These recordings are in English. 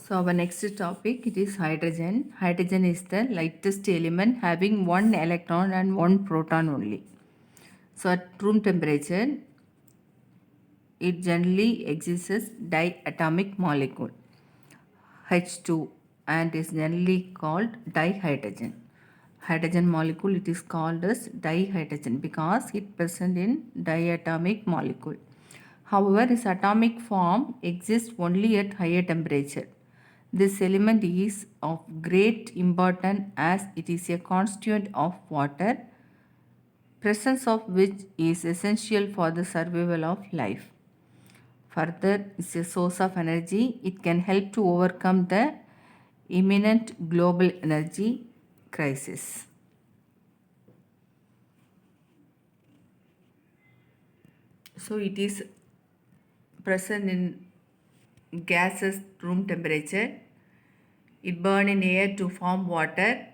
So our next topic it is hydrogen. Hydrogen is the lightest element having one electron and one proton only. So at room temperature it generally exists as diatomic molecule H2 and is generally called dihydrogen. Hydrogen molecule it is called as dihydrogen because it present in diatomic molecule. However, its atomic form exists only at higher temperature. This element is of great importance as it is a constituent of water, presence of which is essential for the survival of life. Further, it's a source of energy. It can help to overcome the imminent global energy crisis. So it is present in gases room temperature. It burns in air to form water.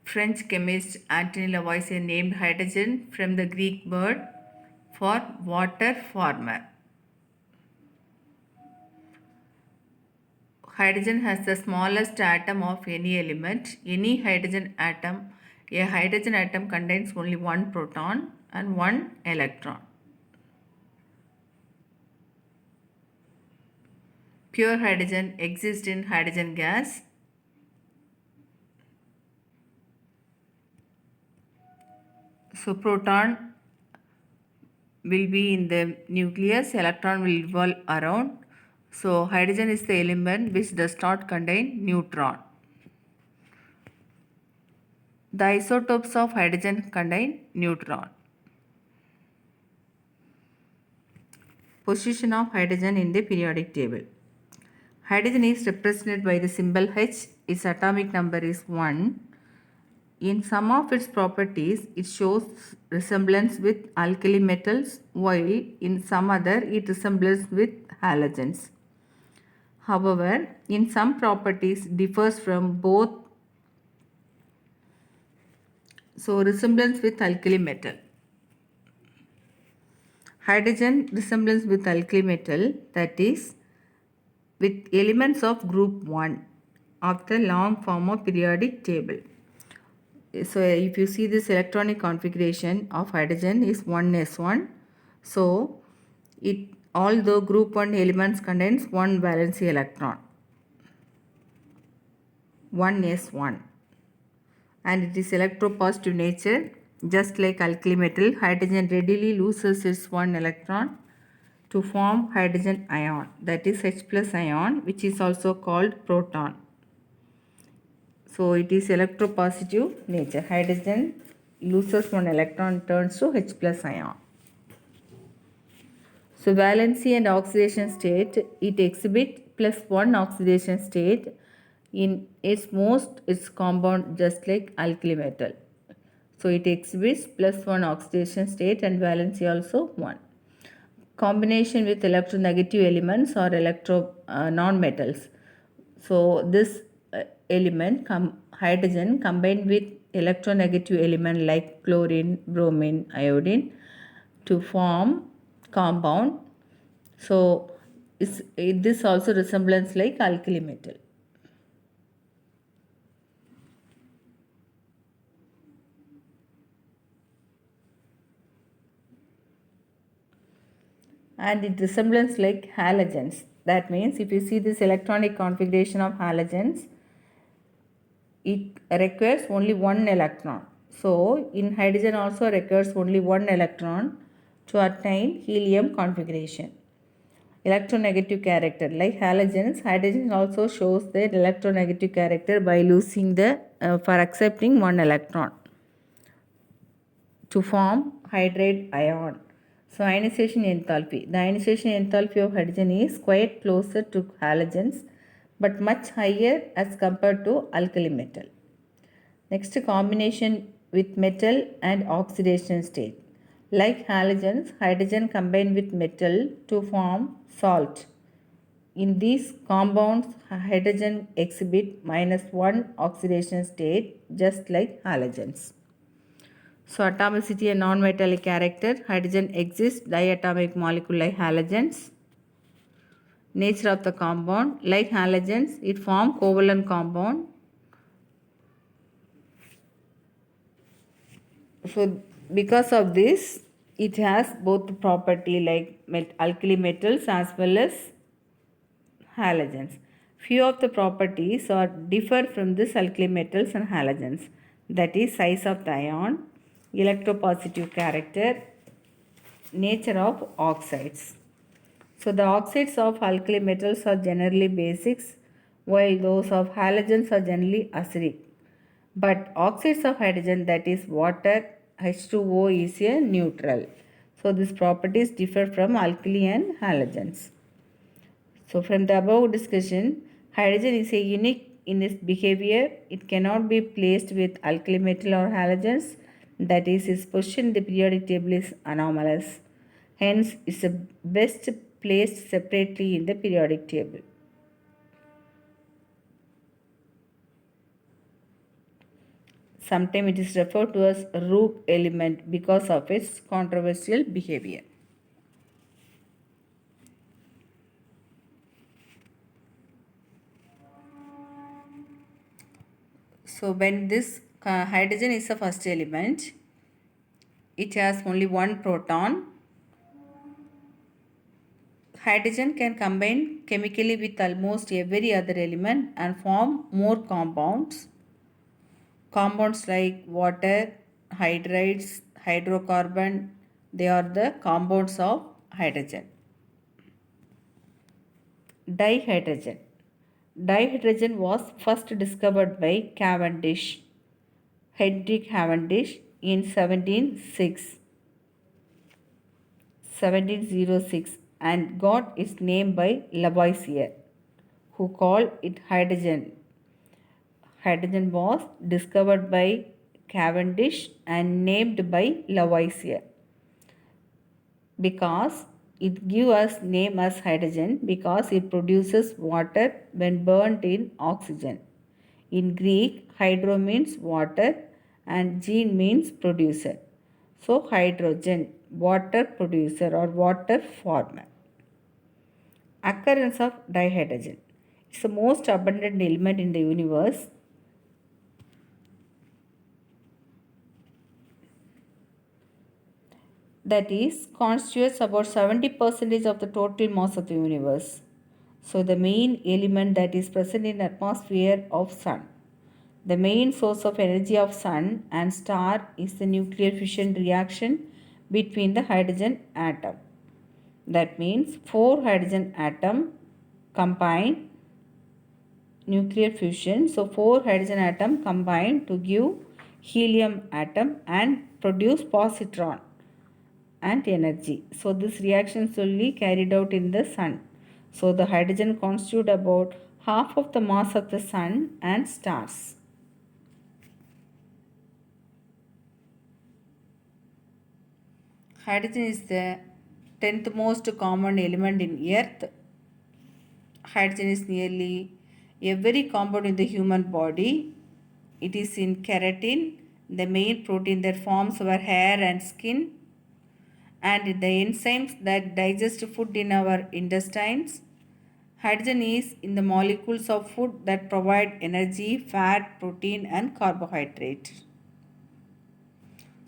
French chemist Antoine Lavoisier named hydrogen from the Greek word for water former. Hydrogen has the smallest atom of any element. A hydrogen atom contains only one proton and one electron. Pure hydrogen exists in hydrogen gas. So proton will be in the nucleus, electron will revolve around. So hydrogen is the element which does not contain neutron. The isotopes of hydrogen contain neutron. Position of hydrogen in the periodic table. Hydrogen is represented by the symbol H. Its atomic number is 1. In some of its properties, it shows resemblance with alkali metals, while in some other it resembles with halogens. However, in some properties differs from both. So resemblance with alkali metal. Hydrogen resemblance with alkali metal, that is with elements of group 1 of the long form of periodic table. So if you see this electronic configuration of hydrogen is 1s1. So it although group 1 elements contains one valency electron, 1s1, and it is electropositive nature. Just like alkali metal, hydrogen readily loses its one electron to form hydrogen ion, that is H plus ion, which is also called proton. So it is electropositive nature. Hydrogen loses one electron, turns to H plus ion. So valency and oxidation state, it exhibits plus one oxidation state in its compound, just like alkali metal. So it exhibits plus one oxidation state and valency also 1. Combination with electronegative elements or non-metals. So this element hydrogen combined with electronegative element like chlorine, bromine, iodine to form compound. So this also resemblance like alkali metal. And it resemblance like halogens. That means if you see this electronic configuration of halogens, it requires only one electron. So in hydrogen also requires only one electron to attain helium configuration. Electronegative character, like halogens, hydrogen also shows their electronegative character by losing for accepting one electron to form hydride ion. So ionization enthalpy. The ionization enthalpy of hydrogen is quite closer to halogens but much higher as compared to alkali metal. Next, combination with metal and oxidation state. Like halogens, hydrogen combine with metal to form salt. In these compounds, hydrogen exhibit -1 oxidation state, just like halogens. So atomicity and non-metallic character, hydrogen exists diatomic molecule like halogens. Nature of the compound, like halogens, it forms covalent compound. So because of this, it has both property like alkali metals as well as halogens. Few of the properties are differ from this alkali metals and halogens, that is size of the ion, electropositive character, nature of oxides. So the oxides of alkali metals are generally basics, while those of halogens are generally acidic. But oxides of hydrogen, that is water, H2O, is a neutral. So these properties differ from alkali and halogens. So from the above discussion, hydrogen is a unique in its behavior. It cannot be placed with alkali metal or halogens. That is, its position in the periodic table is anomalous. Hence, it's best placed separately in the periodic table. Sometimes it is referred to as rogue element because of its controversial behavior. So when this hydrogen is the first element, it has only one proton. Hydrogen can combine chemically with almost every other element and form more compounds. Compounds like water, hydrides, hydrocarbon, they are the compounds of hydrogen. Dihydrogen. Dihydrogen was first discovered by Cavendish, Hendrik Cavendish, in 1706 and got its name by Lavoisier, who called it hydrogen. Hydrogen was discovered by Cavendish and named by Lavoisier because it gives us name as hydrogen because it produces water when burnt in oxygen. In Greek, hydro means water and gen means producer. So hydrogen, water producer or water former. Occurrence of dihydrogen. It's the most abundant element in the universe. That is, constitutes about 70% of the total mass of the universe. So the main element that is present in the atmosphere of sun. The main source of energy of sun and star is the nuclear fission reaction between the hydrogen atom. That means 4 hydrogen atom combine nuclear fusion. So 4 hydrogen atom combine to give helium atom and produce positron and energy. So this reaction is only carried out in the sun. So the hydrogen constitute about half of the mass of the sun and stars. Hydrogen is the 10th most common element in earth. Hydrogen is nearly every compound in the human body. It is in keratin, the main protein that forms our hair and skin, and the enzymes that digest food in our intestines. Hydrogen is in the molecules of food that provide energy, fat, protein, and carbohydrate.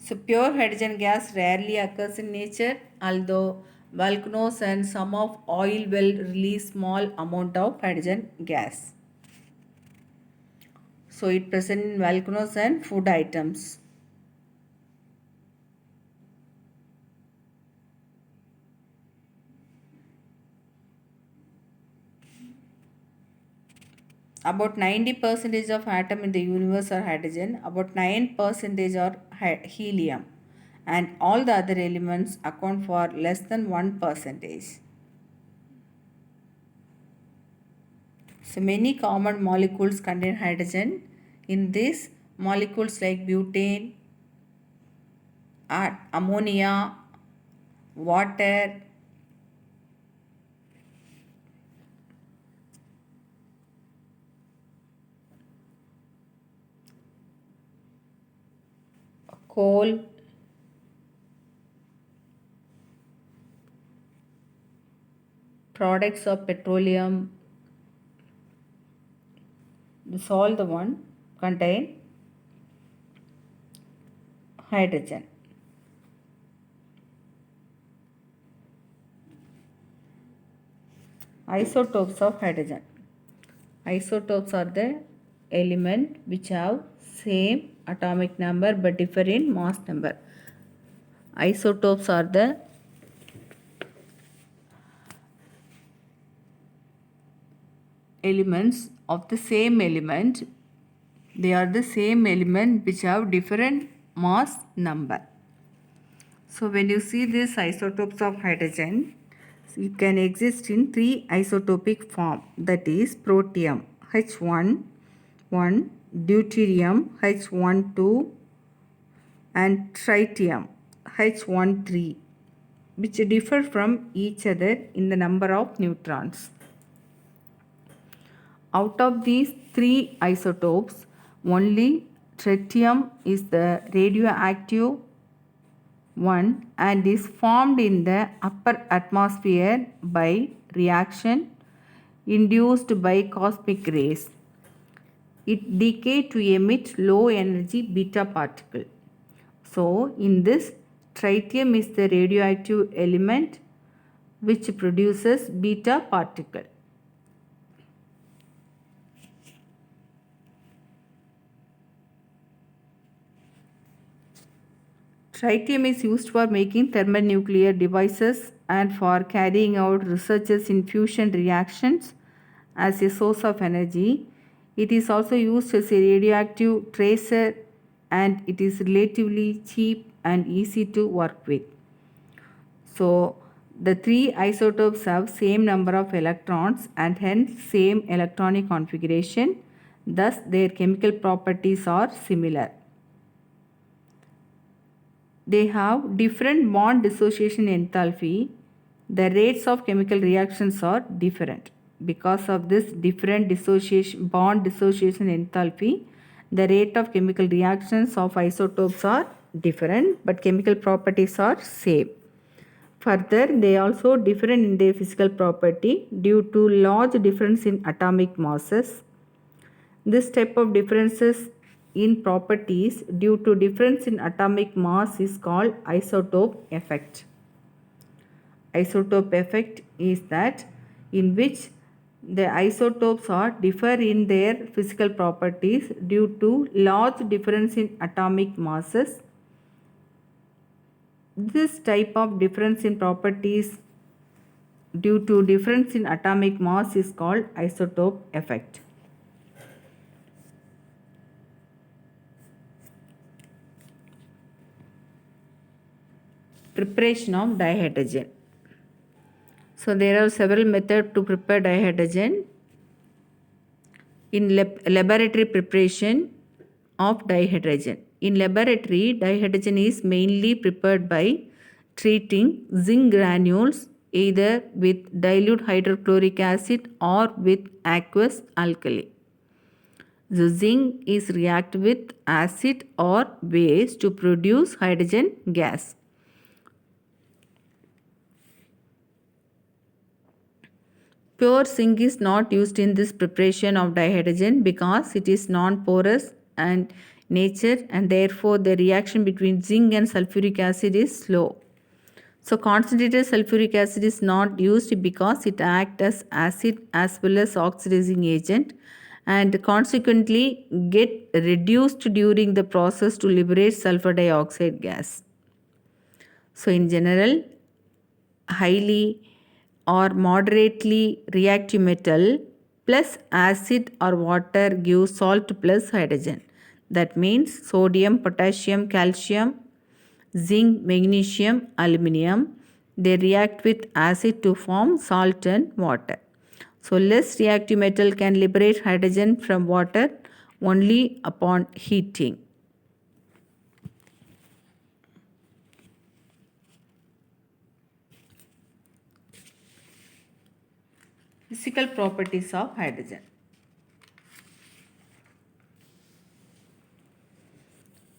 So, pure hydrogen gas rarely occurs in nature, although volcanoes and some of oil will release small amount of hydrogen gas. So, it present in volcanoes and food items. About 90% of atom in the universe are hydrogen, about 9% are helium, and all the other elements account for less than 1%. So many common molecules contain hydrogen. In these molecules like butane, ammonia, water, coal, products of petroleum, all the one contain hydrogen. Isotopes of hydrogen. Isotopes are the element which have same atomic number but differ in mass number. Isotopes are the elements of the same element. They are the same element which have different mass number. So when you see these isotopes of hydrogen, it can exist in three isotopic form, that is protium H1, deuterium H12 and tritium H13, which differ from each other in the number of neutrons. Out of these three isotopes, only tritium is the radioactive one and is formed in the upper atmosphere by reaction induced by cosmic rays. It decays to emit low energy beta particle. So in this, tritium is the radioactive element which produces beta particle. Tritium is used for making thermonuclear devices and for carrying out researches in fusion reactions as a source of energy. It is also used as a radioactive tracer and it is relatively cheap and easy to work with. So the three isotopes have same number of electrons and hence same electronic configuration. Thus their chemical properties are similar. They have different bond dissociation enthalpy. The rates of chemical reactions are different. Because of this different bond dissociation enthalpy, the rate of chemical reactions of isotopes are different, but chemical properties are same. Further, they also differ in their physical property due to large difference in atomic masses. This type of differences in properties due to difference in atomic mass is called isotope effect. Isotope effect is that in which the isotopes are differ in their physical properties due to large difference in atomic masses. This type of difference in properties due to difference in atomic mass is called isotope effect. Preparation of dihydrogen. So there are several methods to prepare dihydrogen. In laboratory preparation of dihydrogen. In laboratory, dihydrogen is mainly prepared by treating zinc granules either with dilute hydrochloric acid or with aqueous alkali. The zinc is reacted with acid or base to produce hydrogen gas. Pure zinc is not used in this preparation of dihydrogen because it is non-porous and nature and therefore the reaction between zinc and sulfuric acid is slow. So concentrated sulfuric acid is not used because it acts as acid as well as oxidizing agent and consequently get reduced during the process to liberate sulfur dioxide gas. So in general, highly or moderately reactive metal plus acid or water gives salt plus hydrogen. That means sodium, potassium, calcium, zinc, magnesium, aluminium. They react with acid to form salt and water. So less reactive metal can liberate hydrogen from water only upon heating. Physical properties of hydrogen.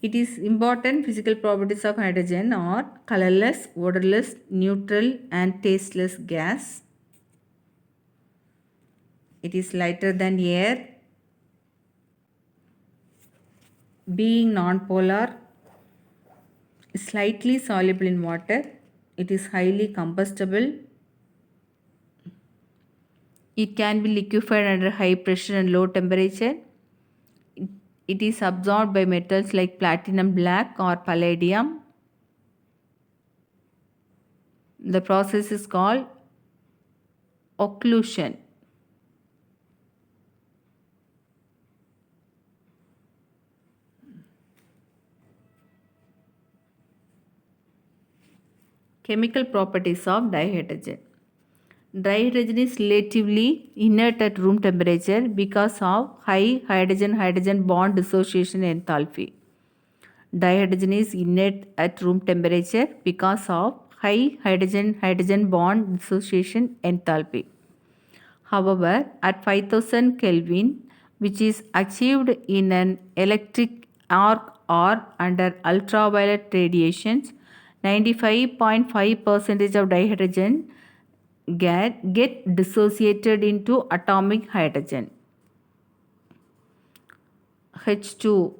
It is important physical properties of hydrogen are colorless, odorless, neutral and tasteless gas. it is lighter than air, being nonpolar, slightly soluble in water, it is highly combustible, it can be liquefied under high pressure and low temperature, it is absorbed by metals like platinum black or palladium. The process is called occlusion. Chemical properties of dihydrogen. Dihydrogen is relatively inert at room temperature because of high hydrogen-hydrogen bond dissociation enthalpy. Dihydrogen is inert at room temperature because of high hydrogen-hydrogen bond dissociation enthalpy. However, at 5000 Kelvin, which is achieved in an electric arc or under ultraviolet radiations, 95.5% of dihydrogen get dissociated into atomic hydrogen. H2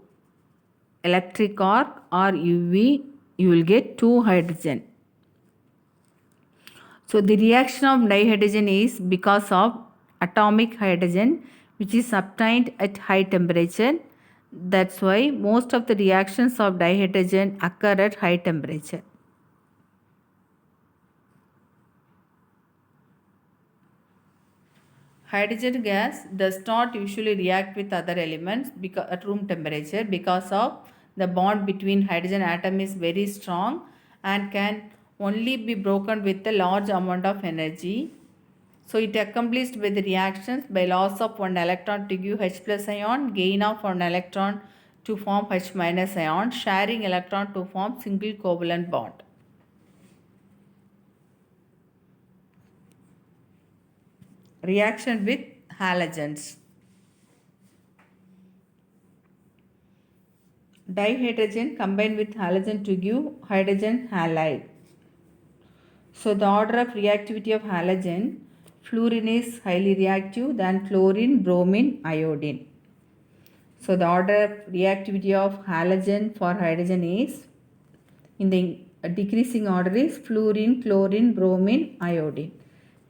electric arc or UV, you will get 2 hydrogen. So the reaction of dihydrogen is because of atomic hydrogen which is obtained at high temperature. That's why most of the reactions of dihydrogen occur at high temperature. Hydrogen gas does not usually react with other elements at room temperature because of the bond between hydrogen atom is very strong and can only be broken with a large amount of energy. So it accomplished with the reactions by loss of one electron to give H plus ion, gain of one electron to form H minus ion, sharing electron to form single covalent bond. Reaction with halogens. Dihydrogen combined with halogen to give hydrogen halide. So the order of reactivity of halogen, fluorine is highly reactive than chlorine, bromine, iodine. So the order of reactivity of halogen for hydrogen is, in the decreasing order is fluorine, chlorine, bromine, iodine.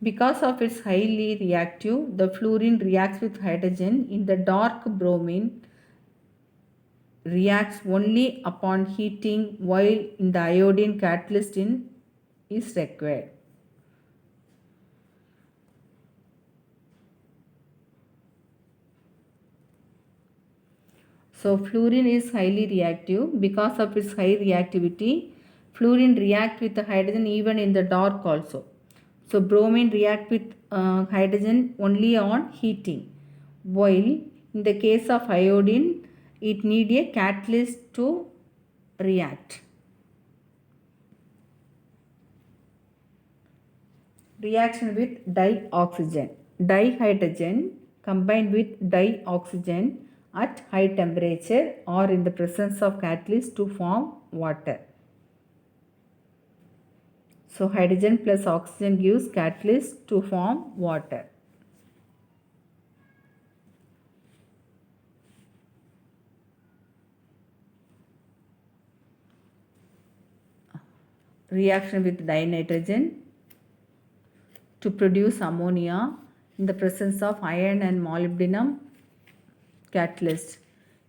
Because of its highly reactive, the fluorine reacts with hydrogen in the dark bromine reacts only upon heating, while in the iodine catalyst is required. So fluorine is highly reactive. Because of its high reactivity, fluorine reacts with the hydrogen even in the dark also. So bromine react with hydrogen only on heating, while in the case of iodine, it need a catalyst to react. Reaction with dioxygen. Dihydrogen combined with dioxygen at high temperature or in the presence of catalyst to form water. So hydrogen plus oxygen gives catalyst to form water. Reaction with dinitrogen to produce ammonia in the presence of iron and molybdenum catalyst.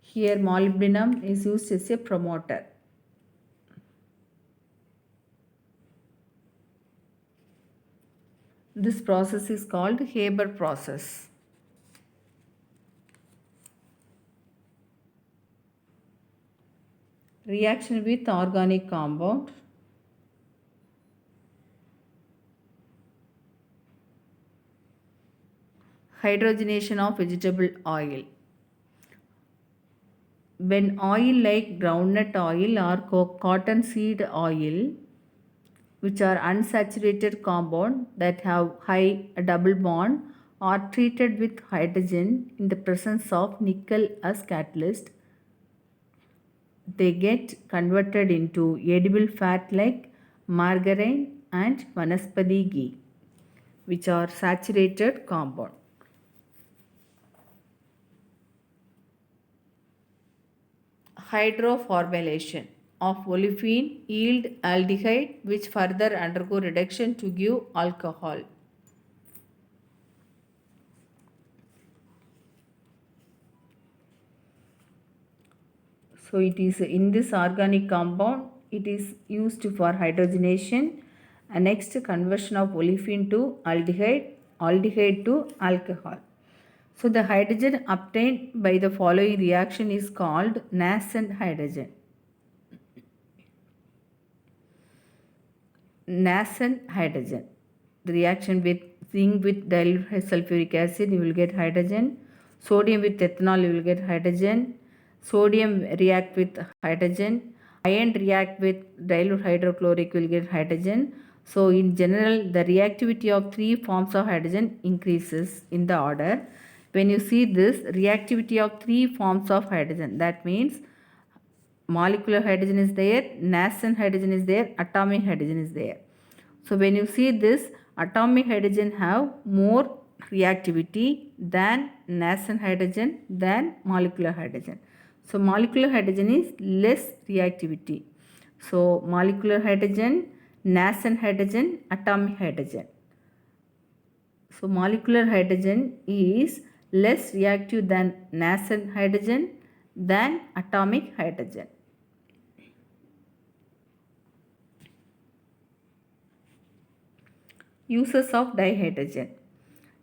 Here molybdenum is used as a promoter. This process is called Haber process. Reaction with organic compound. Hydrogenation of vegetable oil. When oil like groundnut oil or cotton seed oil, which are unsaturated compound that have high double bond, are treated with hydrogen in the presence of nickel as catalyst, they get converted into edible fat like margarine and vanaspati ghee, which are saturated compound. hydroformylation of olefin yield aldehyde which further undergo reduction to give alcohol. So it is in this organic compound, it is used for hydrogenation and next conversion of olefin to aldehyde, aldehyde to alcohol. So the hydrogen obtained by the following reaction is called nascent hydrogen. Nascent hydrogen. The reaction with zinc with dilute sulfuric acid, you will get hydrogen. Sodium with ethanol, you will get hydrogen. Sodium react with hydrogen. Iron react with dilute hydrochloric, will get hydrogen. So in general, the reactivity of three forms of hydrogen increases in the order. When you see this reactivity of three forms of hydrogen, that means molecular hydrogen is there, nascent hydrogen is there, atomic hydrogen is there. So when you see this, atomic hydrogen have more reactivity than nascent hydrogen than molecular hydrogen. So molecular hydrogen is less reactivity. So molecular hydrogen, nascent hydrogen, atomic hydrogen. So molecular hydrogen is less reactive than nascent hydrogen than atomic hydrogen. Uses of dihydrogen.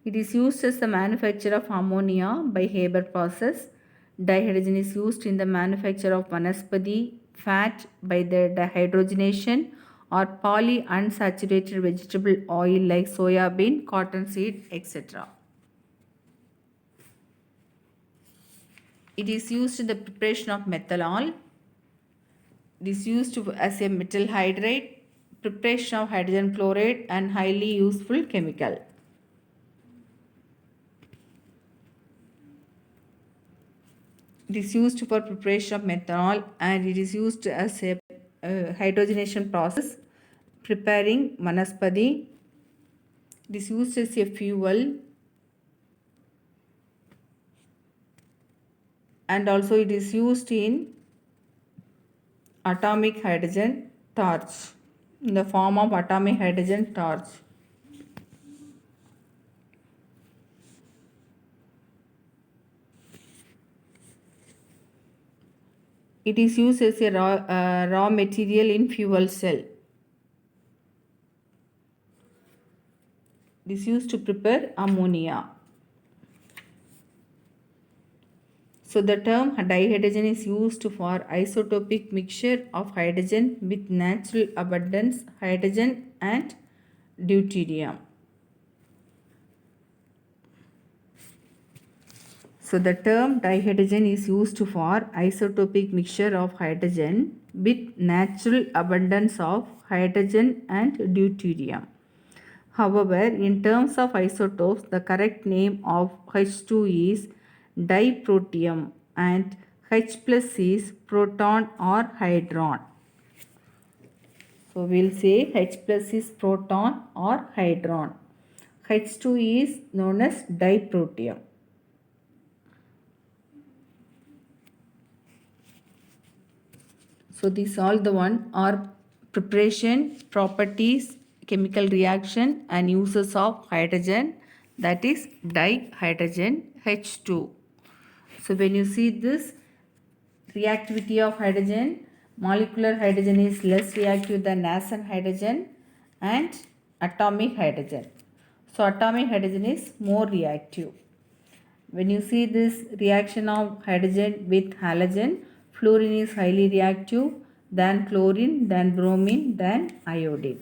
It is used as the manufacture of ammonia by Haber process. Dihydrogen is used in the manufacture of vanaspati fat by the dihydrogenation or polyunsaturated vegetable oil like soya bean, cottonseed, etc. It is used in the preparation of methanol. It is used as a metal hydride, preparation of hydrogen chloride and highly useful chemical. It is used for preparation of methanol and it is used as a hydrogenation process preparing vanaspati. It is used as a fuel and also it is used in atomic hydrogen torch, in the form of atomic hydrogen torch. It is used as a raw material in fuel cell. It is used to prepare ammonia. So the term dihydrogen is used for isotopic mixture of hydrogen with natural abundance hydrogen and deuterium. So the term dihydrogen is used for isotopic mixture of hydrogen with natural abundance of hydrogen and deuterium. However, in terms of isotopes, the correct name of H2 is diprotium and H plus is proton or hydron. So we'll say H plus is proton or hydron. H2 is known as diprotium. So these all the one are preparation, properties, chemical reaction and uses of hydrogen, that is dihydrogen H2. So when you see this reactivity of hydrogen, molecular hydrogen is less reactive than nascent hydrogen and atomic hydrogen. So atomic hydrogen is more reactive. When you see this reaction of hydrogen with halogen, fluorine is highly reactive than chlorine, than bromine, than iodine.